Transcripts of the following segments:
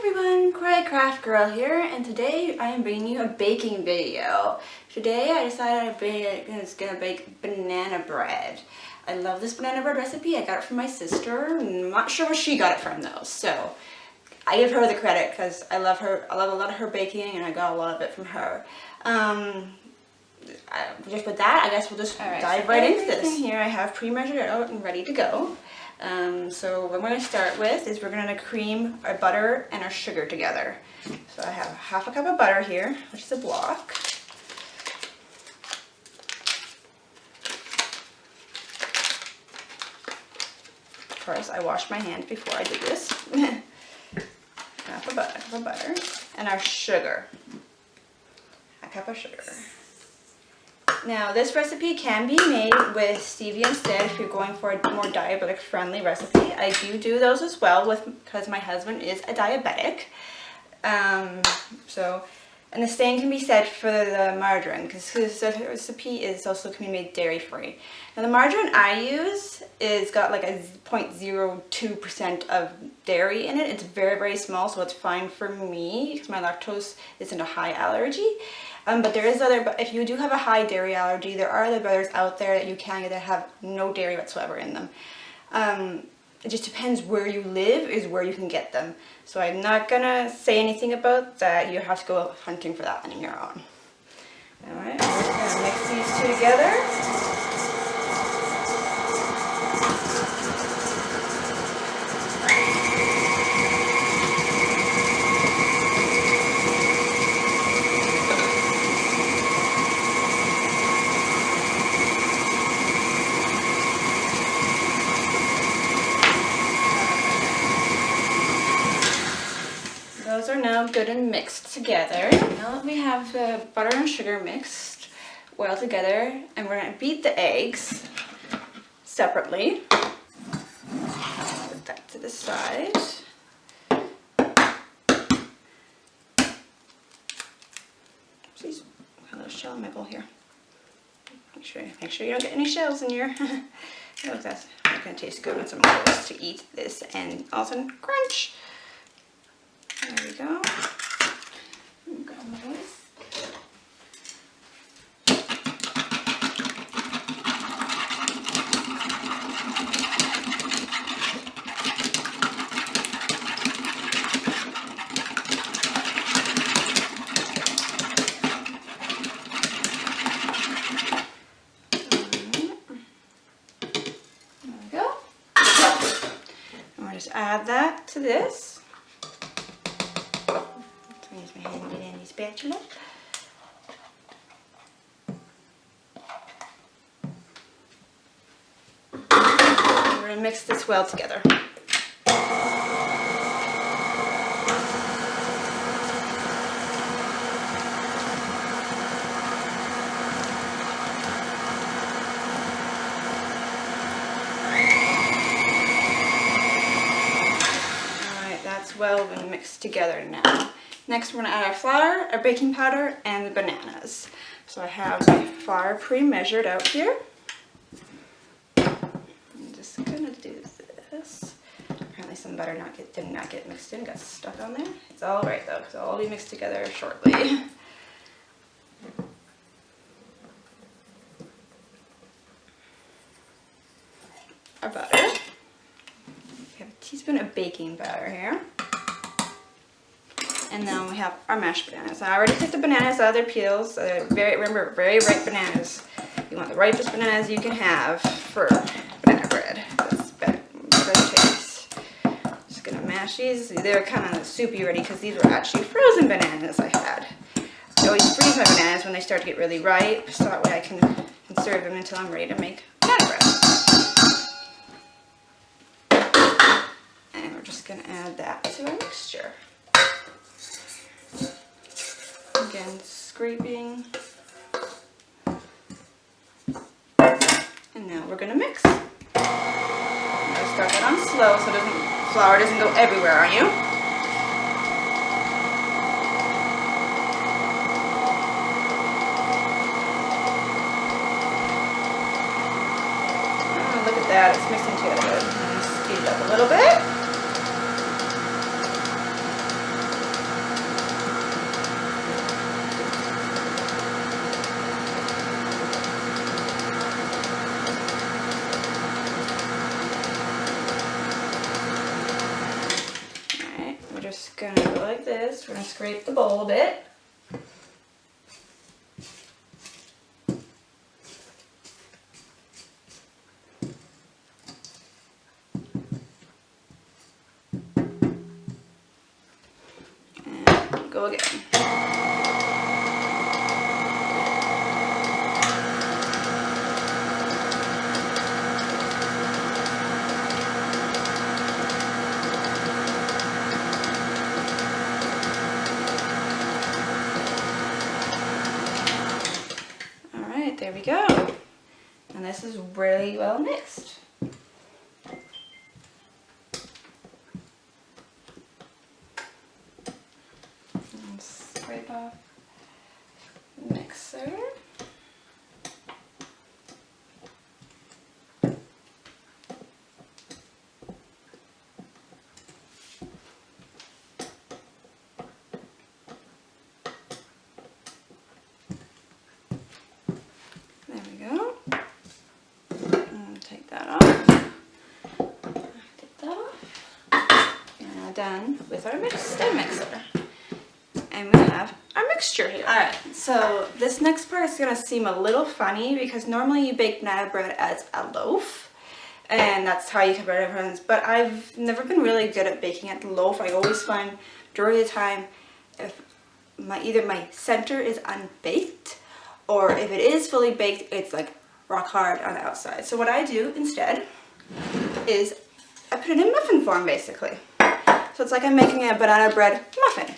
everyone, Cray Craft Girl here, and today I am bringing you a baking video. Today I decided I was gonna bake banana bread. I love this banana bread recipe. I got it from my sister. I'm not sure where she got it from though, so I give her the credit because I love her. I love a lot of her baking, and I got a lot of it from her. Just with that, I guess we'll just dive right into this. Here I have pre-measured out and ready to go. So what we're going to start with is we're going to cream our butter and our sugar together. So I have half a cup of butter here, which is a block. Of course, I washed my hands before I did this. Half a cup of butter. And our sugar. A cup of sugar. Now this recipe can be made with stevia instead if you're going for a more diabetic friendly recipe. I do those as well because my husband is a diabetic. And the same can be said for the margarine because this recipe is also can be made dairy free. Now the margarine I use is got like a 0.02% of dairy in it. It's very, very small, so it's fine for me because my lactose isn't a high allergy. But there is but if you do have a high dairy allergy, there are other butters out there that you can get that have no dairy whatsoever in them. It just depends where you live is where you can get them. So I'm not gonna say anything about that. You have to go hunting for that on your own. Alright, I'm just gonna mix these two together. Those are now good and mixed together. Now that we have the butter and sugar mixed well together, and we're going to beat the eggs separately. Put that to the side. Oopsies, got a little shell nibble here. Make sure you don't get any shells in your. Oh, that's not going to taste good with some oils to eat this and also crunch. There we go. And we'll just add that to this. Use my handy dandy spatula. We're going to mix this well together. Alright, that's well been mixed together now. Next, we're going to add our flour, our baking powder, and the bananas. So I have my flour pre-measured out here. I'm just going to do this. Apparently some butter did not get mixed in, got stuck on there. It's all right though, because it'll all be mixed together shortly. Our butter. We have a teaspoon of baking powder here. And then we have our mashed bananas. I already took the bananas out of their peels. Remember, very ripe bananas. You want the ripest bananas you can have for banana bread. That's better taste. Just gonna mash these. They're kind of soupy already because these were actually frozen bananas I had. I always freeze my bananas when they start to get really ripe, so that way I can conserve them until I'm ready to make banana bread. And we're just gonna add that to our mixture. Again, scraping. And now we're going to mix. I'm going to start that on slow so flour doesn't go everywhere on you. Oh, look at that, it's mixing together. I'm going to speed it up a little bit. Alright, we're just gonna go like this. We're gonna scrape the bowl a bit. And go again. There we go. And this is really well mixed. And scrape off the mixer. Done with our mixer, and we have our mixture here. All right, so this next part is gonna seem a little funny because normally you bake banana bread as a loaf, and that's how you can bread everyone's. But I've never been really good at baking at the loaf. I always find majority of the time, if either my center is unbaked, or if it is fully baked, it's like rock hard on the outside. So what I do instead is I put it in muffin form, basically. So it's like I'm making a banana bread muffin.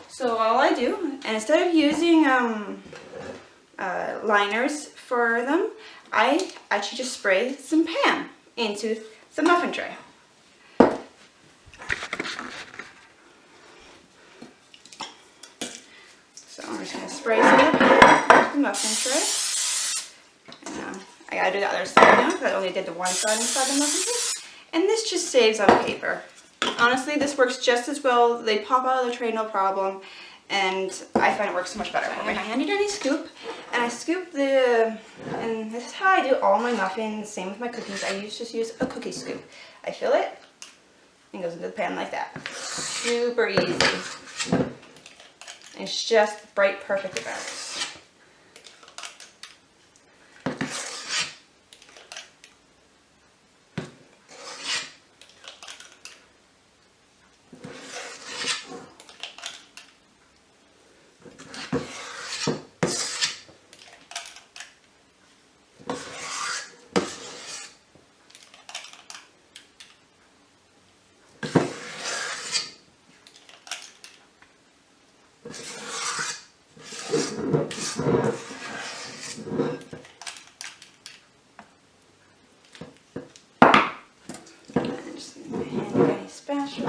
So all I do, and instead of using liners for them, I actually just spray some Pam into the muffin tray. So I'm just going to spray some of the Pam into the muffin tray. I gotta do the other side now because I only did the one side inside the muffin tray. And this just saves on paper. Honestly, this works just as well. They pop out of the tray no problem. And I find it works so much better for me. I have my handy dandy scoop. And I scoop and this is how I do all my muffins. Same with my cookies. I just use a cookie scoop. I fill it and it goes into the pan like that. Super easy. It's just bright, perfect about.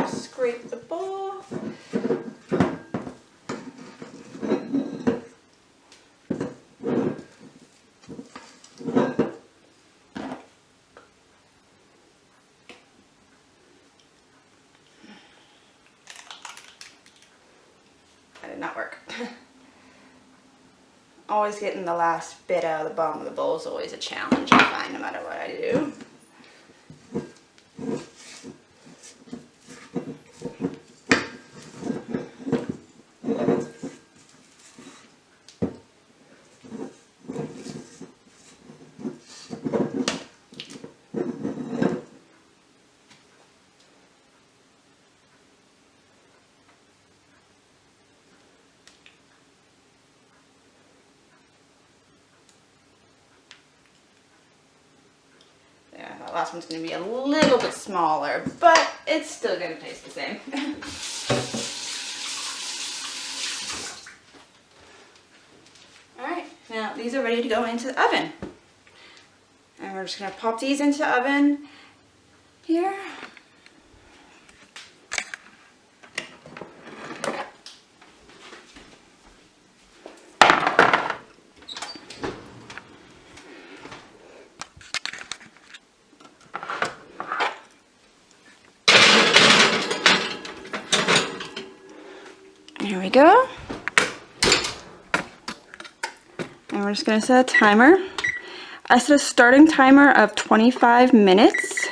Scrape the bowl. That did not work. Always getting the last bit out of the bottom of the bowl is always a challenge, I find, no matter what I do. Yeah, that last one's going to be a little bit smaller, but it's still going to taste the same. Alright, now these are ready to go into the oven. And we're just going to pop these into the oven here. Here we go. And we're just going to set a timer. I set a starting timer of 25 minutes.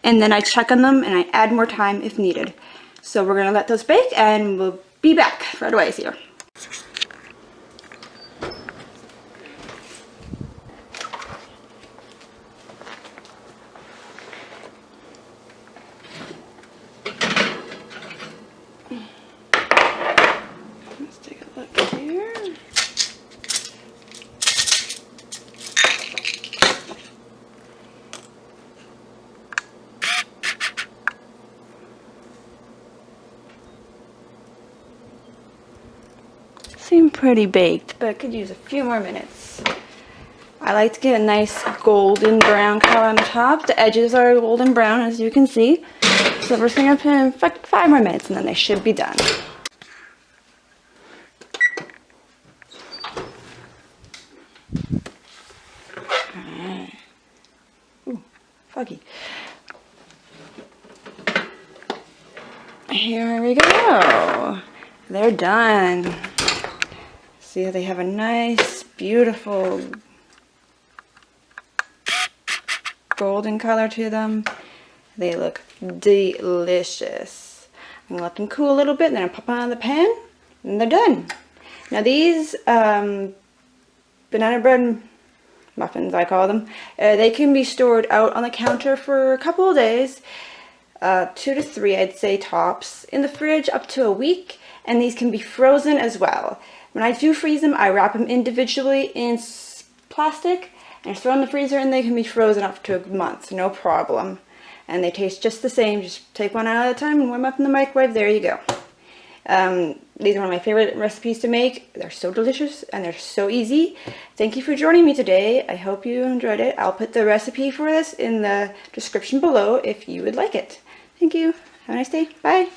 and then I check on them and I add more time if needed. So we're gonna let those bake and we'll be back right away here. Let's take a look here. Seem pretty baked, but could use a few more minutes. I like to get a nice golden brown color on the top. The edges are golden brown, as you can see. So we're just gonna put in 5 more minutes and then they should be done. Ooh, foggy. Here we go. They're done. See how they have a nice, beautiful golden color to them. They look delicious. I'm gonna let them cool a little bit and then I'll pop them out of the pan and they're done. Now these banana bread muffins, I call them, they can be stored out on the counter for a couple of days, 2 to 3 I'd say tops, in the fridge up to a week, and these can be frozen as well. When I do freeze them, I wrap them individually in plastic and throw in the freezer, and they can be frozen up to a month, no problem. And they taste just the same. Just take one out at a time and warm up in the microwave. There you go. These are one of my favorite recipes to make. They're so delicious and they're so easy. Thank you for joining me today. I hope you enjoyed it. I'll put the recipe for this in the description below if you would like it. Thank you. Have a nice day. Bye.